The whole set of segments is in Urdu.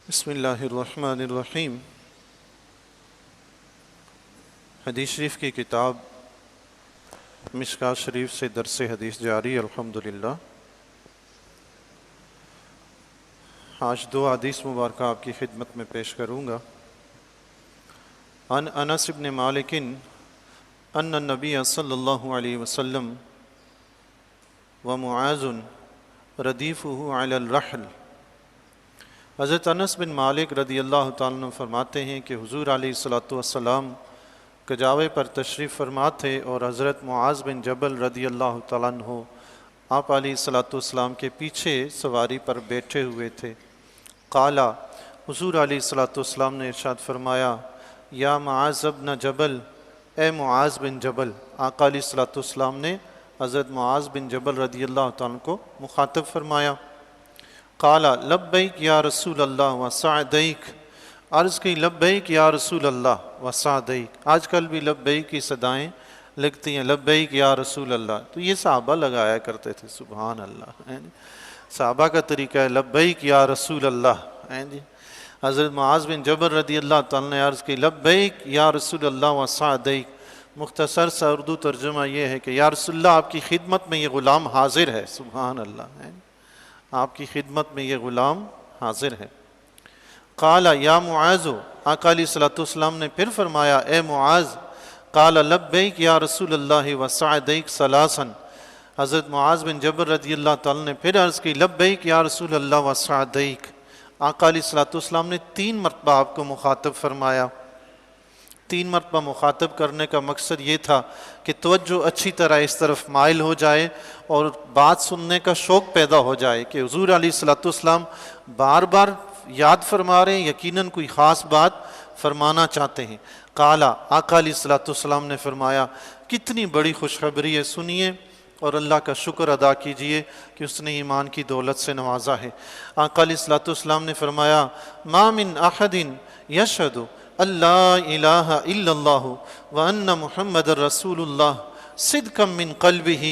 بسم اللہ الرحمن الرحیم۔ حدیث شریف کی کتاب مشکوٰۃ شریف سے درس حدیث جاری الحمدللہ۔ آج دو حدیث مبارکہ آپ کی خدمت میں پیش کروں گا۔ عن انس بن مالک ان النبی صلی اللہ علیہ وسلم ومعاذ ردیفہ علی الرحل۔ حضرت انس بن مالک رضی اللہ تعالیٰ عنہ فرماتے ہیں کہ حضور علیہ السلام کجاوے پر تشریف فرما تھے اور حضرت معاذ بن جبل رضی اللہ تعالیٰ عنہ آپ علیہ السلام کے پیچھے سواری پر بیٹھے ہوئے تھے۔ قالا، حضور علیہ السلام نے ارشاد فرمایا، یا معاذ بن جبل، اے معاذ بن جبل۔ آقا علیہ السلام نے حضرت معاذ بن جبل رضی اللہ تعالیٰ عنہ کو مخاطب فرمایا۔ قال لبیک یا رسول اللہ وسعدیک، عرض کی لبیک یا رسول اللہ وسعدیک۔ آج کل بھی لبیک کی صدائیں لگتی ہیں، لبیک یا رسول اللہ، تو یہ صحابہ لگایا کرتے تھے، سبحان اللہ۔ صحابہ کا طریقہ ہے لبیک یا رسول اللہ۔ حضرت معاذ بن جبل رضی اللہ تعالیٰ نے عرض کی لبیک یا رسول اللہ وسعدیک۔ مختصر سا اردو ترجمہ یہ ہے کہ یا رسول اللہ، آپ کی خدمت میں یہ غلام حاضر ہے، سبحان اللہ، آپ کی خدمت میں یہ غلام حاضر ہے۔ قال یا معاذ، آقا علیہ السلام نے پھر فرمایا، اے معاذ۔ قال لبیک یا رسول اللہ وسعدیک ثلاثا۔ حضرت معاذ بن جبل رضی اللہ تعالیٰ نے پھر عرض کی لبیک یا رسول اللہ وسعدیک۔ آقا علیہ السلام نے 3 مرتبہ آپ کو مخاطب فرمایا۔ 3 مرتبہ مخاطب کرنے کا مقصد یہ تھا کہ توجہ اچھی طرح اس طرف مائل ہو جائے اور بات سننے کا شوق پیدا ہو جائے کہ حضور علیہ السلام بار بار یاد فرما رہے ہیں، یقیناً کوئی خاص بات فرمانا چاہتے ہیں۔ قالا، آقا علیہ السلام نے فرمایا، کتنی بڑی خوشخبری ہے، سنیے اور اللہ کا شکر ادا کیجئے کہ اس نے ایمان کی دولت سے نوازا ہے۔ آقا علیہ السلام نے فرمایا، ما من احد یشہد اللہ الہ الا اللہ وان محمد رسول اللہ صدقا من قلبہ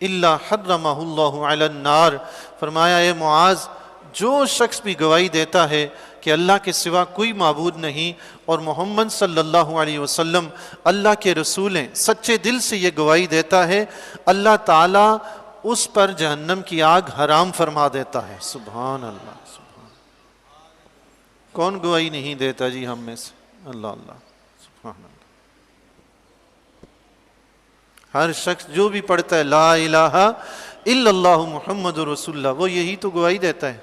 الا حرمہ اللہ علی النار۔ فرمایا، اے معاذ، جو شخص بھی گواہی دیتا ہے کہ اللہ کے سوا کوئی معبود نہیں اور محمد صلی اللہ علیہ وسلم اللہ کے رسول ہیں، سچے دل سے یہ گواہی دیتا ہے، اللہ تعالیٰ اس پر جہنم کی آگ حرام فرما دیتا ہے۔ سبحان اللہ، سبحان۔ کون گواہی نہیں دیتا جی ہم میں سے؟ اللہ اللہ، سبحان اللہ۔ ہر شخص جو بھی پڑھتا ہے لا الہ الا اللہ محمد رسول اللہ، وہ یہی تو گواہی دیتا ہے۔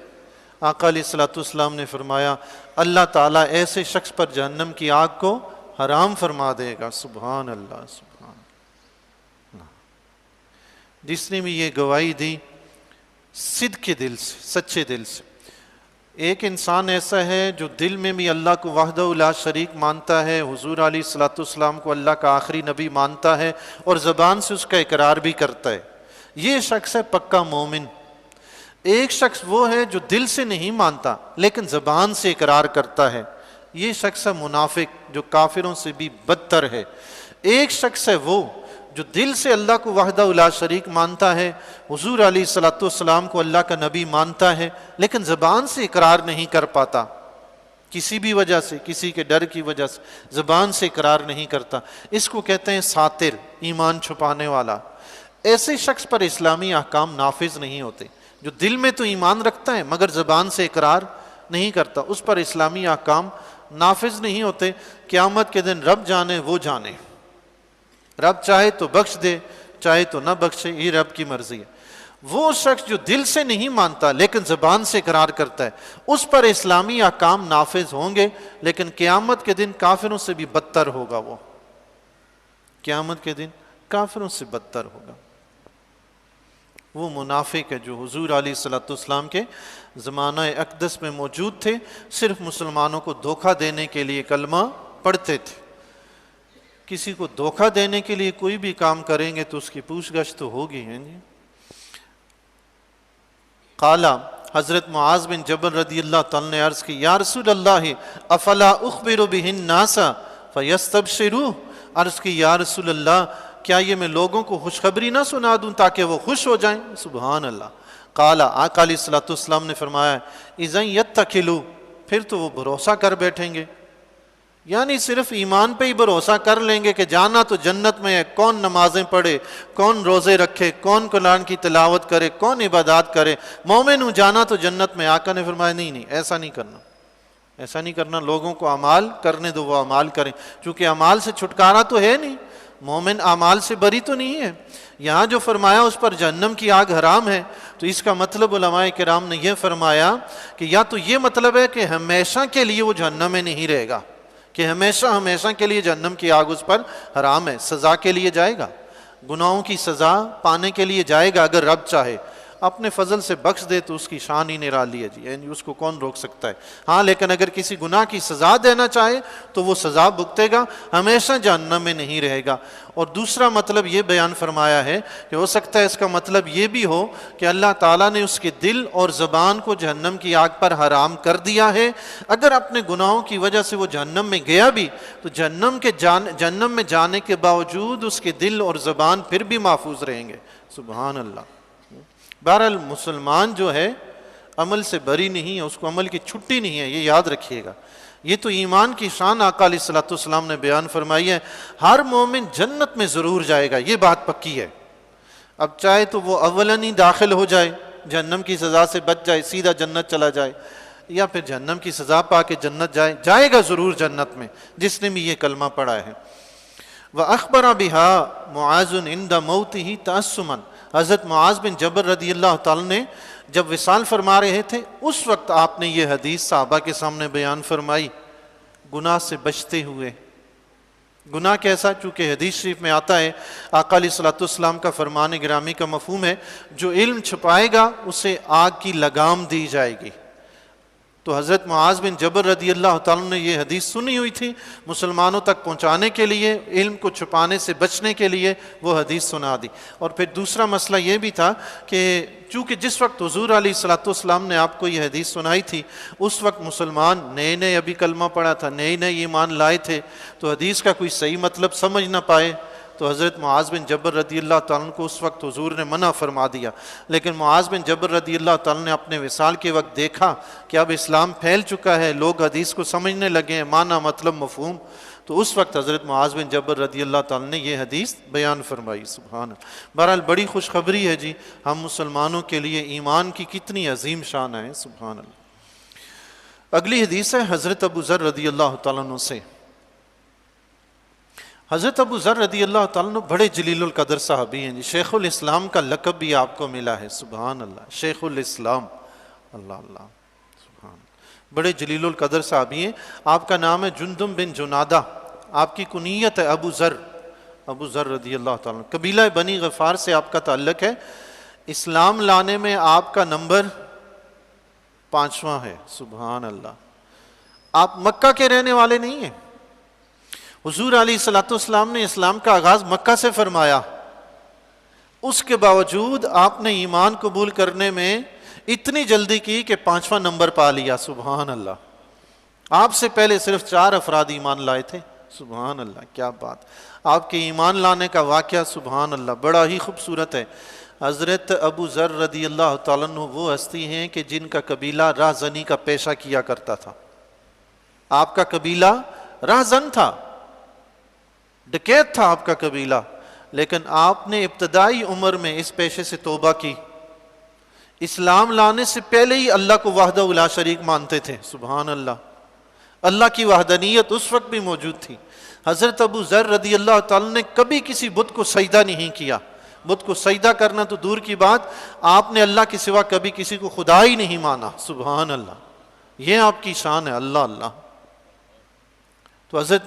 آقا علیہ السلام نے فرمایا، اللہ تعالیٰ ایسے شخص پر جہنم کی آگ کو حرام فرما دے گا۔ سبحان اللہ، سبحان اللہ۔ جس نے بھی یہ گواہی دی صدق کے دل سے، سچے دل سے۔ ایک انسان ایسا ہے جو دل میں بھی اللہ کو وحدہ لا شریک مانتا ہے، حضور علیہ السلام کو اللہ کا آخری نبی مانتا ہے اور زبان سے اس کا اقرار بھی کرتا ہے، یہ شخص ہے پکا مومن۔ ایک شخص وہ ہے جو دل سے نہیں مانتا لیکن زبان سے اقرار کرتا ہے، یہ شخص ہے منافق جو کافروں سے بھی بدتر ہے۔ ایک شخص ہے وہ جو دل سے اللہ کو وحدہ لا شریک مانتا ہے، حضور علیہ السلام کو اللہ کا نبی مانتا ہے، لیکن زبان سے اقرار نہیں کر پاتا، کسی بھی وجہ سے، کسی کے ڈر کی وجہ سے زبان سے اقرار نہیں کرتا۔ اس کو کہتے ہیں ساتر، ایمان چھپانے والا۔ ایسے شخص پر اسلامی احکام نافذ نہیں ہوتے۔ جو دل میں تو ایمان رکھتا ہے مگر زبان سے اقرار نہیں کرتا، اس پر اسلامی احکام نافذ نہیں ہوتے۔ قیامت کے دن رب جانے وہ جانے، رب چاہے تو بخش دے، چاہے تو نہ بخشے، یہ رب کی مرضی ہے۔ وہ شخص جو دل سے نہیں مانتا لیکن زبان سے اقرار کرتا ہے، اس پر اسلامی احکام نافذ ہوں گے، لیکن قیامت کے دن کافروں سے بھی بدتر ہوگا۔ وہ قیامت کے دن کافروں سے بدتر ہوگا۔ وہ منافق ہے جو حضور علیہ السلام کے زمانہ اقدس میں موجود تھے، صرف مسلمانوں کو دھوکہ دینے کے لیے کلمہ پڑھتے تھے۔ کسی کو دھوکہ دینے کے لیے کوئی بھی کام کریں گے تو اس کی پوچھ گچھ تو ہوگی۔ قالا، حضرت معاذ بن جبل رضی اللہ تعالیٰ نے عرض کی، یا رسول اللہ افلا اخبر بہ الناس فیستبشروا۔ عرض کی، یا رسول اللہ، کیا یہ میں لوگوں کو خوشخبری نہ سنا دوں تاکہ وہ خوش ہو جائیں؟ سبحان اللہ۔ قال، آقا علیہ السلام نے فرمایا، اذن یتکلوا، پھر تو وہ بھروسہ کر بیٹھیں گے، یعنی صرف ایمان پہ ہی بھروسہ کر لیں گے کہ جانا تو جنت میں ہے، کون نمازیں پڑھے، کون روزے رکھے، کون قرآن کی تلاوت کرے، کون عبادات کرے، مومن ہوں جانا تو جنت میں۔ آقا نے فرمایا نہیں، ایسا نہیں کرنا، ایسا نہیں کرنا، لوگوں کو اعمال کرنے دو، وہ اعمال کریں، چونکہ اعمال سے چھٹکارا تو ہے نہیں، مومن اعمال سے بری تو نہیں ہے۔ یہاں جو فرمایا اس پر جہنم کی آگ حرام ہے، تو اس کا مطلب علماء کرام نے یہ فرمایا کہ یا تو یہ مطلب ہے کہ ہمیشہ کے لیے وہ جہنم میں نہیں رہے گا، کہ ہمیشہ کے لیے جہنم کی آگ اس پر حرام ہے، سزا کے لیے جائے گا، گناہوں کی سزا پانے کے لیے جائے گا، اگر رب چاہے اپنے فضل سے بخش دے تو اس کی شان ہی نرالی ہے جی، یعنی اس کو کون روک سکتا ہے۔ ہاں لیکن اگر کسی گناہ کی سزا دینا چاہے تو وہ سزا بھگتے گا، ہمیشہ جہنم میں نہیں رہے گا۔ اور دوسرا مطلب یہ بیان فرمایا ہے کہ ہو سکتا ہے اس کا مطلب یہ بھی ہو کہ اللہ تعالیٰ نے اس کے دل اور زبان کو جہنم کی آگ پر حرام کر دیا ہے، اگر اپنے گناہوں کی وجہ سے وہ جہنم میں گیا بھی تو جہنم میں جانے کے باوجود اس کے دل اور زبان پھر بھی محفوظ رہیں گے۔ سبحان اللہ۔ بہرحال مسلمان جو ہے عمل سے بری نہیں ہے، اس کو عمل کی چھٹی نہیں ہے، یہ یاد رکھیے گا۔ یہ تو ایمان کی شان آقا علیہ الصلوۃ والسلام نے بیان فرمائی ہے، ہر مومن جنت میں ضرور جائے گا، یہ بات پکی ہے۔ اب چاہے تو وہ اولاً ہی داخل ہو جائے، جہنم کی سزا سے بچ جائے، سیدھا جنت چلا جائے، یا پھر جہنم کی سزا پا کے جنت جائے گا ضرور جنت میں، جس نے بھی یہ کلمہ پڑھا ہے۔ وَأَخْبَرَ بِهَا مُعَاذٌ عِنْدَ مَوْتِهِ تَأَسُّمًا، حضرت معاذ بن جبل رضی اللہ تعالیٰ نے جب وصال فرما رہے تھے اس وقت آپ نے یہ حدیث صحابہ کے سامنے بیان فرمائی، گناہ سے بچتے ہوئے۔ گناہ کیسا؟ چونکہ حدیث شریف میں آتا ہے، آقا علیہ الصلوۃ والسلام کا فرمان گرامی کا مفہوم ہے، جو علم چھپائے گا اسے آگ کی لگام دی جائے گی۔ تو حضرت معاذ بن جبل رضی اللہ تعالیٰ نے یہ حدیث سنی ہوئی تھی، مسلمانوں تک پہنچانے کے لیے، علم کو چھپانے سے بچنے کے لیے وہ حدیث سنا دی۔ اور پھر دوسرا مسئلہ یہ بھی تھا کہ چونکہ جس وقت حضور علیہ الصلوۃ والسلام نے آپ کو یہ حدیث سنائی تھی اس وقت مسلمان نئے ابھی کلمہ پڑھا تھا، نئے ایمان لائے تھے، تو حدیث کا کوئی صحیح مطلب سمجھ نہ پائے، تو حضرت معاذ بن جبل رضی اللہ تعالیٰ عنہ کو اس وقت حضور نے منع فرما دیا۔ لیکن معاذ بن جبل رضی اللہ تعالیٰ نے اپنے وصال کے وقت دیکھا کہ اب اسلام پھیل چکا ہے، لوگ حدیث کو سمجھنے لگے ہیں، معنی مطلب مفہوم، تو اس وقت حضرت معاذ بن جبل رضی اللہ تعالیٰ نے یہ حدیث بیان فرمائی۔ سبحان اللہ۔ بہرحال بڑی خوشخبری ہے جی، ہم مسلمانوں کے لیے ایمان کی کتنی عظیم شان ہے۔ سبحان اللہ۔ اگلی حدیث ہے حضرت ابو ذر رضی اللہ تعالیٰ عنہ سے۔ حضرت ابو ذر رضی اللہ تعالیٰ عنہ بڑے جلیل القدر صحابی ہیں جی، شیخ الاسلام کا لقب بھی آپ کو ملا ہے۔ سبحان اللہ، شیخ الاسلام، اللہ اللہ، سبحان اللہ، بڑے جلیل القدر صحابی ہیں۔ آپ کا نام ہے جندب بن جنادہ، آپ کی کنیت ہے ابو ذر، ابو ذر رضی اللہ تعالیٰ عنہ۔ قبیلہ بنی غفار سے آپ کا تعلق ہے، اسلام لانے میں آپ کا نمبر 5واں ہے۔ سبحان اللہ۔ آپ مکہ کے رہنے والے نہیں ہیں، حضور علیہ الصلوۃ والسلام نے اسلام کا آغاز مکہ سے فرمایا، اس کے باوجود آپ نے ایمان قبول کرنے میں اتنی جلدی کی کہ 5واں نمبر پا لیا۔ سبحان اللہ۔ آپ سے پہلے صرف 4 افراد ایمان لائے تھے۔ سبحان اللہ، کیا بات۔ آپ کے ایمان لانے کا واقعہ سبحان اللہ بڑا ہی خوبصورت ہے۔ حضرت ابو ذر رضی اللہ تعالیٰ عنہ وہ ہستی ہیں کہ جن کا قبیلہ راہزنی کا پیشہ کیا کرتا تھا۔ آپ کا قبیلہ راہزن تھا، ڈکیت تھا آپ کا قبیلہ، لیکن آپ نے ابتدائی عمر میں اس پیشے سے توبہ کی۔ اسلام لانے سے پہلے ہی اللہ کو وحدہ لا شریک مانتے تھے۔ سبحان اللہ۔ اللہ کی وحدانیت اس وقت بھی موجود تھی۔ حضرت ابو ذر رضی اللہ تعالیٰ نے کبھی کسی بت کو سجدہ نہیں کیا، بت کو سجدہ کرنا تو دور کی بات، آپ نے اللہ کے سوا کبھی کسی کو خدا ہی نہیں مانا۔ سبحان اللہ، یہ آپ کی شان ہے۔ اللہ اللہ۔ تو حضرت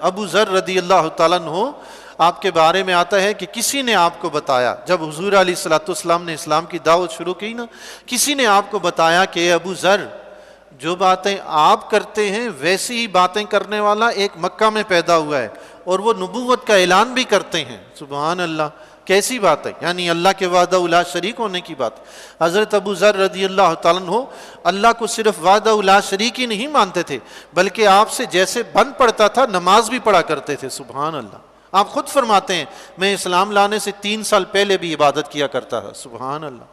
ابو ذر رضی اللہ تعالیٰ عنہ آپ کے بارے میں آتا ہے کہ کسی نے آپ کو بتایا، جب حضور علیہ الصلوۃ والسلام نے اسلام کی دعوت شروع کی نا، کسی نے آپ کو بتایا کہ ابو ذر، جو باتیں آپ کرتے ہیں ویسی ہی باتیں کرنے والا ایک مکہ میں پیدا ہوا ہے، اور وہ نبوت کا اعلان بھی کرتے ہیں۔ سبحان اللہ، کیسی بات ہے، یعنی اللہ کے وحدہ لا شریک ہونے کی بات۔ حضرت ابو ذر رضی اللہ تعالیٰ عنہ اللہ کو صرف وحدہ لا شریک ہی نہیں مانتے تھے، بلکہ آپ سے جیسے بن پڑتا تھا نماز بھی پڑھا کرتے تھے۔ سبحان اللہ۔ آپ خود فرماتے ہیں میں اسلام لانے سے 3 سال پہلے بھی عبادت کیا کرتا تھا۔ سبحان اللہ،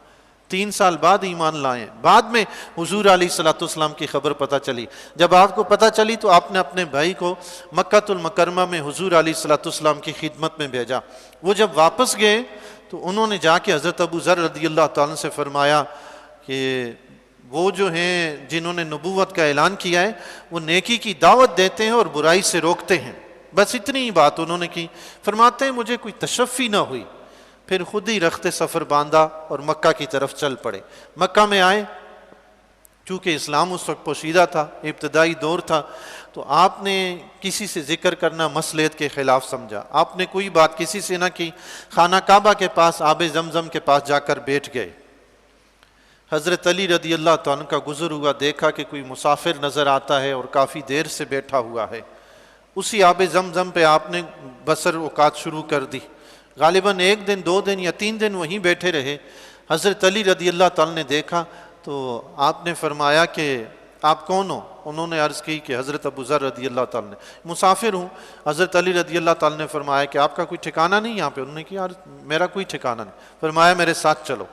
3 سال بعد ایمان لائے. بعد میں حضور علیہ الصلوۃ والسلام کی خبر پتہ چلی. جب آپ کو پتہ چلی تو آپ نے اپنے بھائی کو مکہ المکرمہ میں حضور علیہ الصلوۃ والسلام کی خدمت میں بھیجا. وہ جب واپس گئے تو انہوں نے جا کے حضرت ابو ذر رضی اللہ تعالیٰ سے فرمایا کہ وہ جو ہیں جنہوں نے نبوت کا اعلان کیا ہے وہ نیکی کی دعوت دیتے ہیں اور برائی سے روکتے ہیں. بس اتنی ہی بات انہوں نے کی. فرماتے ہیں مجھے کوئی تشفی نہ ہوئی، پھر خود ہی رخت سفر باندھا اور مکہ کی طرف چل پڑے. مکہ میں آئے، چونکہ اسلام اس وقت پوشیدہ تھا، ابتدائی دور تھا، تو آپ نے کسی سے ذکر کرنا مصلحت کے خلاف سمجھا. آپ نے کوئی بات کسی سے نہ کی. خانہ کعبہ کے پاس آب زمزم کے پاس جا کر بیٹھ گئے. حضرت علی رضی اللہ تعالیٰ کا گزر ہوا، دیکھا کہ کوئی مسافر نظر آتا ہے اور کافی دیر سے بیٹھا ہوا ہے. اسی آب زمزم پہ آپ نے بسر اوقات شروع کر دی. غالباً 1 دن 2 دن یا 3 دن وہیں بیٹھے رہے. حضرت علی رضی اللہ تعالیٰ نے دیکھا تو آپ نے فرمایا کہ آپ کون ہو؟ انہوں نے عرض کی کہ حضرت ابو ذر رضی اللہ تعالیٰ نے. مسافر ہوں. حضرت علی رضی اللہ تعالیٰ نے فرمایا کہ آپ کا کوئی ٹھکانہ نہیں یہاں پہ؟ انہوں نے کہا میرا کوئی ٹھکانہ نہیں. فرمایا میرے ساتھ چلو.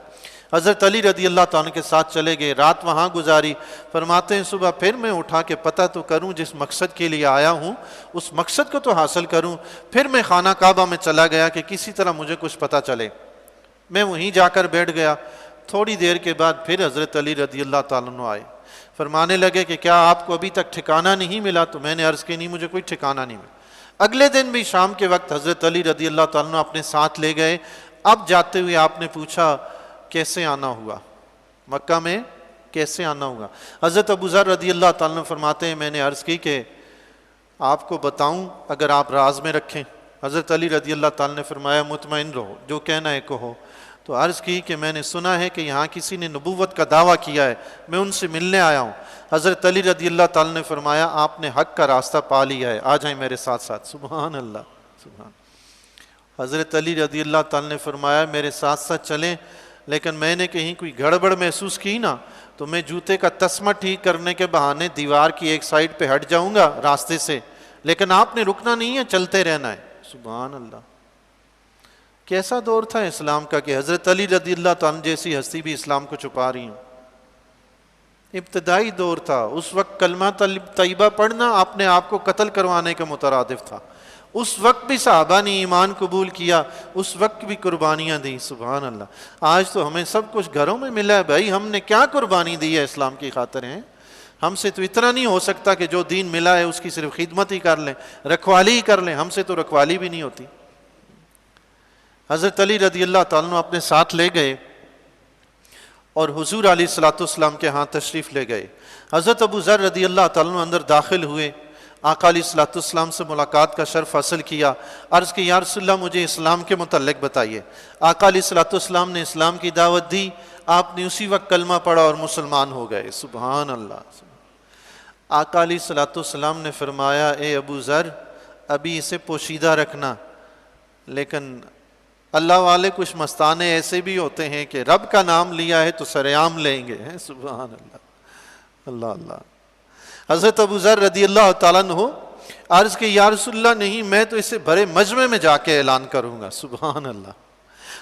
حضرت علی رضی اللہ تعالیٰ کے ساتھ چلے گئے. رات وہاں گزاری. فرماتے ہیں صبح پھر میں اٹھا کے پتہ تو کروں جس مقصد کے لیے آیا ہوں اس مقصد کو تو حاصل کروں. پھر میں خانہ کعبہ میں چلا گیا کہ کسی طرح مجھے کچھ پتہ چلے. میں وہیں جا کر بیٹھ گیا. تھوڑی دیر کے بعد پھر حضرت علی رضی اللہ تعالیٰ عنہ آئے. فرمانے لگے کہ کیا آپ کو ابھی تک ٹھکانہ نہیں ملا؟ تو میں نے عرض کی نہیں، مجھے کوئی ٹھکانہ نہیں ملا. اگلے دن بھی شام کے وقت حضرت علی رضی اللہ تعالیٰ عنہ اپنے ساتھ لے گئے. اب جاتے ہوئے آپ نے پوچھا کیسے آنا ہوا، مکہ میں کیسے آنا ہوا؟ حضرت ابو ذر رضی اللہ تعالیٰ عنہ فرماتے ہیں میں نے عرض کی کہ آپ کو بتاؤں اگر آپ راز میں رکھیں. حضرت علی رضی اللہ تعالیٰ نے فرمایا مطمئن رہو، جو کہنا ہے کہو. تو عرض کی کہ میں نے سنا ہے کہ یہاں کسی نے نبوت کا دعویٰ کیا ہے، میں ان سے ملنے آیا ہوں. حضرت علی رضی اللہ تعالیٰ نے فرمایا آپ نے حق کا راستہ پا لیا ہے، آ جائیں میرے ساتھ ساتھ. سبحان اللہ سبحان. حضرت علی رضی اللہ تعالیٰ نے فرمایا میرے ساتھ ساتھ چلیں، لیکن میں نے کہیں کوئی گڑبڑ محسوس کی نا تو میں جوتے کا تسمہ ٹھیک کرنے کے بہانے دیوار کی ایک سائڈ پہ ہٹ جاؤں گا راستے سے، لیکن آپ نے رکنا نہیں ہے، چلتے رہنا ہے. سبحان اللہ. کیسا دور تھا اسلام کا کہ حضرت علی رضی اللہ تعالیٰ جیسی ہستی بھی اسلام کو چھپا رہی ہوں. ابتدائی دور تھا. اس وقت کلمہ طیبہ پڑھنا اپنے آپ کو قتل کروانے کے مترادف تھا. اس وقت بھی صحابہ نے ایمان قبول کیا، اس وقت بھی قربانیاں دی. سبحان اللہ. آج تو ہمیں سب کچھ گھروں میں ملا ہے بھائی، ہم نے کیا قربانی دی ہے اسلام کی خاطر ہیں؟ ہم سے تو اتنا نہیں ہو سکتا کہ جو دین ملا ہے اس کی صرف خدمت ہی کر لیں، رکھوالی ہی کر لیں. ہم سے تو رکھوالی بھی نہیں ہوتی. حضرت علی رضی اللہ تعالیٰ عنہ اپنے ساتھ لے گئے اور حضور علیہ الصلوۃ والسلام کے ہاں تشریف لے گئے. حضرت ابو ذر رضی اللہ تعالیٰ عنہ اندر داخل ہوئے. آقا علیہ الصلوۃ والسلام سے ملاقات کا شرف حاصل کیا. عرض کی یا رسول اللہ مجھے اسلام کے متعلق بتائیے. آقا علیہ الصلوۃ والسلام نے اسلام کی دعوت دی. آپ نے اسی وقت کلمہ پڑھا اور مسلمان ہو گئے. سبحان اللہ. آقا علیہ الصلوۃ والسلام نے فرمایا اے ابو ذر ابھی اسے پوشیدہ رکھنا، لیکن اللہ والے کچھ مستانے ایسے بھی ہوتے ہیں کہ رب کا نام لیا ہے تو سرعام لیں گے. سبحان اللہ. اللہ اللہ. حضرت ابو ذر رضی اللہ تعالیٰ عنہ عرض کہ یا رسول اللہ نہیں، میں تو اسے بڑے مجمع میں جا کے اعلان کروں گا. سبحان اللہ.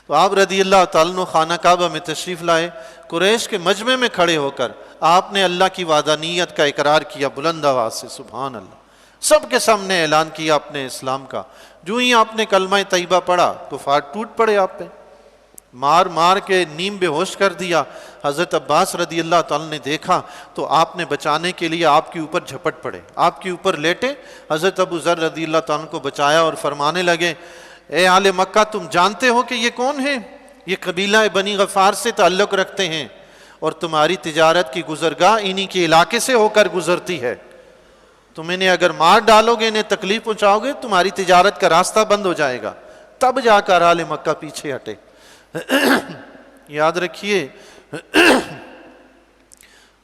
تو آپ رضی اللہ تعالیٰ عنہ خانہ کعبہ میں تشریف لائے. قریش کے مجمع میں کھڑے ہو کر آپ نے اللہ کی وحدانیت کا اقرار کیا بلند آواز سے. سبحان اللہ. سب کے سامنے اعلان کیا اپنے اسلام کا. جو ہی آپ نے کلمہ طیبہ پڑھا کفار ٹوٹ پڑے آپ پہ، مار مار کے نیم بے ہوش کر دیا. حضرت عباس رضی اللہ تعالیٰ نے دیکھا تو آپ نے بچانے کے لیے آپ کے اوپر جھپٹ پڑے، آپ کے اوپر لیٹے. حضرت ابو ذر رضی اللہ تعالیٰ کو بچایا اور فرمانے لگے اے اہل مکہ تم جانتے ہو کہ یہ کون ہے؟ یہ قبیلہ بنی غفار سے تعلق رکھتے ہیں اور تمہاری تجارت کی گزرگاہ انہی کے علاقے سے ہو کر گزرتی ہے. تم انہیں اگر مار ڈالو گے، انہیں تکلیف پہنچاؤ گے، تمہاری تجارت کا راستہ بند ہو جائے گا. تب جا کر اہل مکہ پیچھے ہٹے. یاد رکھیے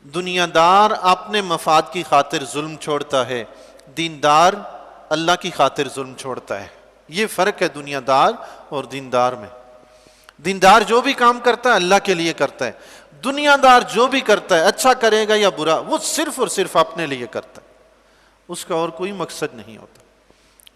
دنیا دار اپنے مفاد کی خاطر ظلم چھوڑتا ہے، دیندار اللہ کی خاطر ظلم چھوڑتا ہے. یہ فرق ہے دنیا دار اور دیندار میں. دیندار جو بھی کام کرتا ہے اللہ کے لیے کرتا ہے. دنیا دار جو بھی کرتا ہے اچھا کرے گا یا برا وہ صرف اور صرف اپنے لیے کرتا ہے، اس کا اور کوئی مقصد نہیں ہوتا.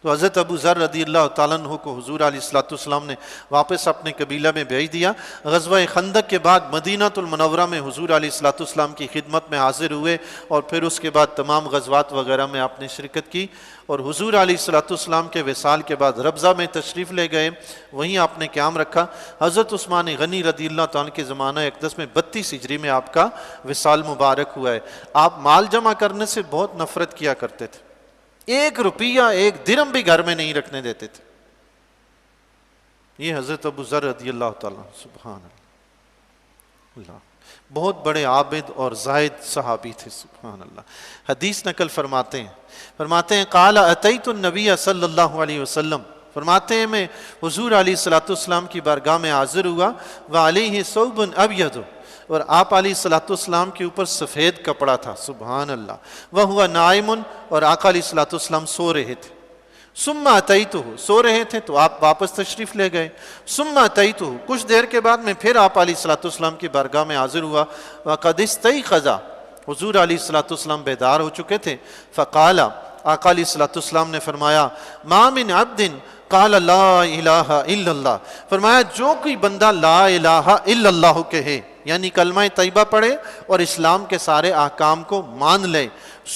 تو حضرت ابو ذر رضی اللہ تعالیٰ عنہ کو حضور علیہ الصلوۃ والسلام نے واپس اپنے قبیلہ میں بھیج دیا۔ غزوہ خندق کے بعد مدینہ المنورہ میں حضور علیہ الصلوۃ والسلام کی خدمت میں حاضر ہوئے، اور پھر اس کے بعد تمام غزوات وغیرہ میں آپ نے شرکت کی، اور حضور علیہ الصلوۃ والسلام کے وصال کے بعد ربضہ میں تشریف لے گئے، وہیں آپ نے قیام رکھا۔ حضرت عثمان غنی رضی اللہ تعالیٰ کے زمانہ اقدس میں 32 ہجری میں آپ کا وصال مبارک ہوا ہے۔ آپ مال جمع کرنے سے بہت نفرت کیا کرتے تھے، 1 روپیہ 1 درہم بھی گھر میں نہیں رکھنے دیتے تھے۔ یہ حضرت ابو ذر رضی اللہ تعالیٰ، سبحان اللہ، بہت بڑے عابد اور زاہد صحابی تھے، سبحان اللہ۔ حدیث نقل فرماتے ہیں قال اتیت النبی صلی اللہ علیہ وسلم، فرماتے ہیں میں حضور علیہ الصلوۃ والسلام کی بارگاہ میں حاضر ہوا، وعلیہ ثوب ابیض، اور آپ علیہ الصلوۃ والسلام کے اوپر سفید کپڑا تھا، سبحان اللہ، وہو نائم، اور آقا علیہ الصلوۃ والسلام سو رہے تھے۔ ثم اتیتہ، سو رہے تھے تو آپ واپس تشریف لے گئے۔ ثم اتیتہ، کچھ دیر کے بعد میں پھر آپ علیہ الصلوۃ والسلام کی بارگاہ میں حاضر ہوا، وقد استيقظ، حضور علیہ الصلوۃ والسلام بیدار ہو چکے تھے۔ فقال، آقا علیہ الصلوۃ والسلام نے فرمایا، ما من عبد قال لا الہ الا اللہ، فرمایا جو کوئی بندہ لا الہ الا اللہ کہے، یعنی کلمہ طیبہ پڑھے اور اسلام کے سارے احکام کو مان لے،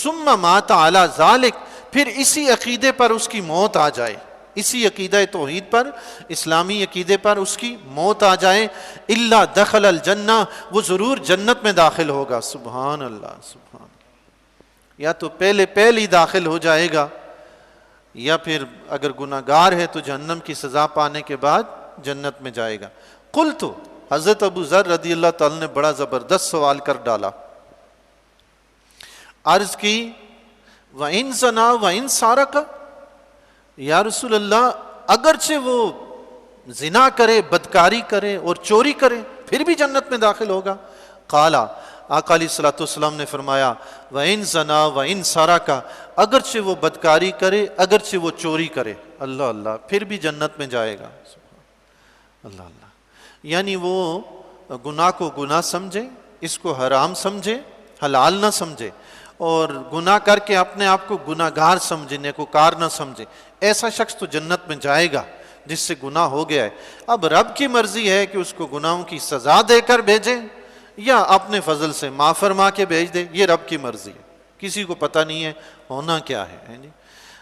ثم مات علی ذالک، پھر اسی عقیدے پر اس کی موت آ جائے، اسی عقیدہ توحید پر، اسلامی عقیدے پر اس کی موت آ جائے، الا دخل الجنہ، وہ ضرور جنت میں داخل ہوگا، سبحان اللہ، سبحان اللہ۔ یا تو پہلے داخل ہو جائے گا، یا پھر اگر گناہگار ہے تو جہنم کی سزا پانے کے بعد جنت میں جائے گا۔ قلت، حضرت ابو ذر رضی اللہ تعالیٰ نے بڑا زبردست سوال کر ڈالا، عرض کی، وَإِن زَنَا وَإِن سَارَقَ، یا رسول اللہ اگرچہ وہ زنا کرے، بدکاری کرے اور چوری کرے پھر بھی جنت میں داخل ہوگا؟ قال، آقا علیہ الصلوۃ والسلام نے فرمایا، وَإِن زَنَا وَإِن سَارَقَ، اگرچہ وہ بدکاری کرے، اگرچہ وہ چوری کرے، اللہ اللہ، پھر بھی جنت میں جائے گا، اللہ اللہ۔ یعنی وہ گناہ کو گناہ سمجھے، اس کو حرام سمجھے، حلال نہ سمجھے، اور گناہ کر کے اپنے آپ کو گناہ گار سمجھے، نیکوکار نہ سمجھے، ایسا شخص تو جنت میں جائے گا جس سے گناہ ہو گیا ہے۔ اب رب کی مرضی ہے کہ اس کو گناہوں کی سزا دے کر بھیجے یا اپنے فضل سے معاف فرما کے بھیج دے، یہ رب کی مرضی ہے، کسی کو پتہ نہیں ہے ہونا کیا ہے۔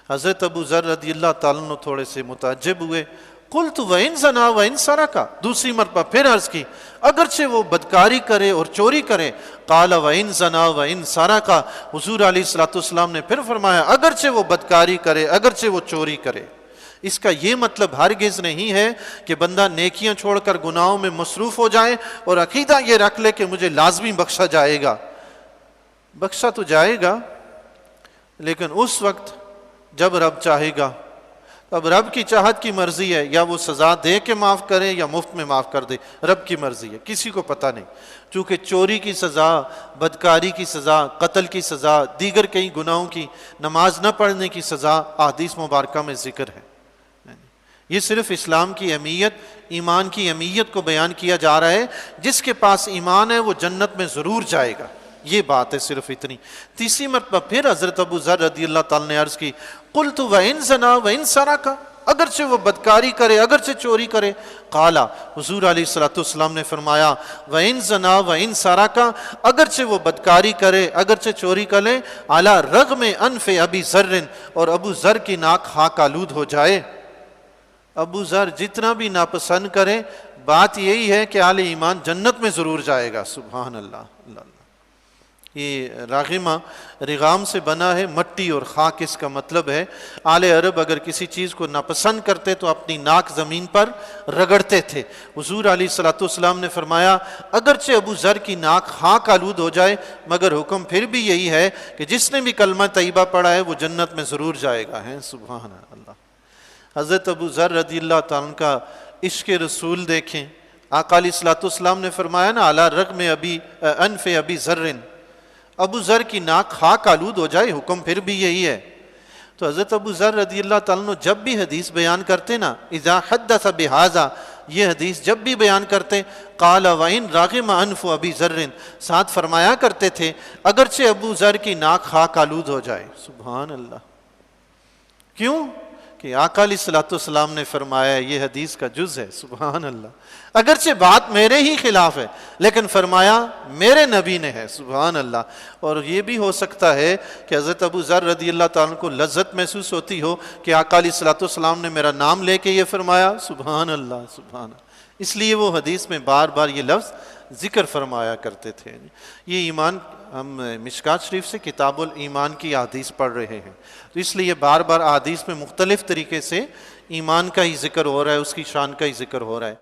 حضرت ابو ذر رضی اللہ تعالیٰ عنہ تھوڑے سے متعجب ہوئے۔ قلت وَإِن زَنَا وَإِن سَرَقَ، دوسری مرتبہ پھر عرض کی، اگرچہ وہ بدکاری کرے اور چوری کرے، قال وَإِن زَنَا وَإِن سَرَقَ، حضور علیہ الصلوۃ والسلام نے پھر فرمایا، اگرچہ وہ بدکاری کرے، اگرچہ وہ چوری کرے۔ اس کا یہ مطلب ہرگز نہیں ہے کہ بندہ نیکیاں چھوڑ کر گناہوں میں مصروف ہو جائے اور عقیدہ یہ رکھ لے کہ مجھے لازمی بخشا جائے گا۔ بخشا تو جائے گا، لیکن اس وقت جب رب چاہے گا، اب رب کی چاہت کی مرضی ہے، یا وہ سزا دے کے معاف کرے یا مفت میں معاف کر دے، رب کی مرضی ہے، کسی کو پتہ نہیں۔ چونکہ چوری کی سزا، بدکاری کی سزا، قتل کی سزا، دیگر کئی گناہوں کی، نماز نہ پڑھنے کی سزا احادیث مبارکہ میں ذکر ہے۔ یہ صرف اسلام کی اہمیت، ایمان کی اہمیت کو بیان کیا جا رہا ہے، جس کے پاس ایمان ہے وہ جنت میں ضرور جائے گا، یہ بات ہے صرف اتنی۔ تیسری مرتبہ پھر حضرت ابو ذر رضی اللہ تعالیٰ نے عرض کی، قلت وَإِن زَنَا وَإِن سَرَقَ، اگرچہ وہ بدکاری کرے، اگرچہ چوری کرے، قال، حضور علیہ الصلوۃ والسلام نے فرمایا، وَإِن زَنَا وَإِن سَرَقَ، اگرچہ وہ بدکاری کرے، اگرچہ چوری کرے، علی رغم انف ابی ذر، اور ابو ذر کی ناک خاک آلود ہو جائے۔ ابو ذر جتنا بھی ناپسند کرے، بات یہی ہے کہ اہل ایمان جنت میں ضرور جائے گا، سبحان اللہ، اللہ اللہ۔ یہ راغمہ رغام سے بنا ہے، مٹی اور خاک اس کا مطلب ہے۔ آل عرب اگر کسی چیز کو ناپسند کرتے تو اپنی ناک زمین پر رگڑتے تھے۔ حضور علیہ الصلوۃ والسلام نے فرمایا، اگرچہ ابو ذر کی ناک خاک آلود ہو جائے، مگر حکم پھر بھی یہی ہے کہ جس نے بھی کلمہ طیبہ پڑھا ہے وہ جنت میں ضرور جائے گا، ہے سبحان اللہ۔ حضرت ابو ذر رضی اللہ تعالیٰ کا عشق رسول دیکھیں، آقا علیہ الصلوۃ والسلام نے فرمایا نا، علی رغم انف ابی ذر، ابو ذر کی ناک خاک آلود ہو جائے، حکم پھر بھی یہی ہے۔ تو حضرت ابو ذر رضی اللہ تعالیٰ عنہ جب بھی حدیث بیان کرتے نا، اذا حدث بہذا، یہ حدیث جب بھی بیان کرتے، قال وَإِن رَغِمَ أَنْفُ أَبِي ذَرٍ، ساتھ فرمایا کرتے تھے اگرچہ ابو ذر کی ناک خاک آلود ہو جائے، سبحان اللہ۔ کیوں؟ کہ آقا علیہ الصلوۃ والسلام نے فرمایا یہ حدیث کا جز ہے. سبحان اللہ. اگرچہ بات میرے ہی خلاف ہے لیکن فرمایا میرے نبی نے ہے. سبحان اللہ. اور یہ بھی ہو سکتا ہے کہ حضرت ابو ذر رضی اللہ تعالیٰ عنہ کو لذت محسوس ہوتی ہو کہ آقا علیہ الصلوۃ والسلام نے میرا نام لے کے یہ فرمایا. سبحان اللہ سبحان اللہ. اس لیے وہ حدیث میں بار بار یہ لفظ ذکر فرمایا کرتے تھے. یہ ایمان ہم مشکات شریف سے کتاب الایمان کی احادیث پڑھ رہے ہیں تو اس لیے بار بار احادیث میں مختلف طریقے سے ایمان کا ہی ذکر ہو رہا ہے، اس کی شان کا ہی ذکر ہو رہا ہے.